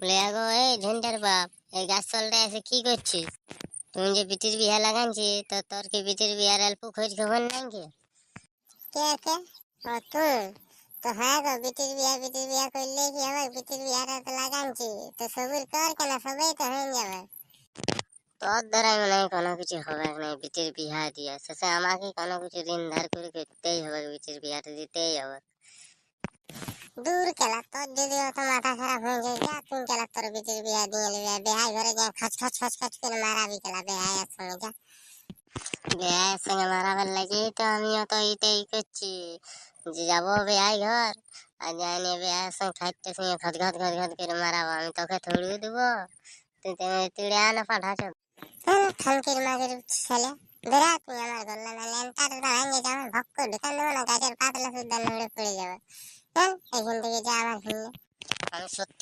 বলে আগো এই ঝন্টার বাপ, এই গাছ তলটায় এসে কি করছিস? তুমি যে বিটির বিহা লাগানছি, তো তোর কি বিটির বিহার অল্প খোঁজ খবর নাই কি? কে কে? ও তুই? তো হ্যাঁ গো, বিটির বিয়া করলে কি হবে? বিটির বিয়াটা তো লাগানছি, তো সবুর কর কেন, সবাই তো হয়ে যাবে। তোর দ্বারাই মনে হয় কোনো কিছু হবে না বিটির বিহা দিয়া, শেষে আমাকে কোনো কিছু ঋণ ধার করে করতেই হবে, বিটির বিহাটা দিতেই হবে। দূর কেলা, তোর যদি অত মাথা খারাপ হয়ে যায়, যা তুই কেলা তোর বিটির বিয়া দিয়ে নেবে, বেহাই ঘরে যা খচ খচ খচ খচ করে মারাবি কেলা বেহাইয়ের সঙ্গে যা। বেহাইয়ের সঙ্গে মারাবার লাগে তো আমিও তো এইটাই করছি, যে যাবো বেহাই ঘর আর যাই নিয়ে বেহাইয়ের সঙ্গে খাইতে সঙ্গে ঘট ঘট ঘট ঘট করে মারাবো। আমি তোকে থড়িয়ে দেবো, তুই তুড়ে আনা পাঠাচ্ছ। খানকির মাগের ছেলে, বেড়া তুই আমার গল্লা না ল্যাংটাটা ভাঙে যাবে, ভক্ক ঢুকান দেবো না, গাছের পাতলা সুদ্ধা নড়ে পড়ে যাবে। চল এখান থেকে যা আমার ভিন্ন। আমি সত্যি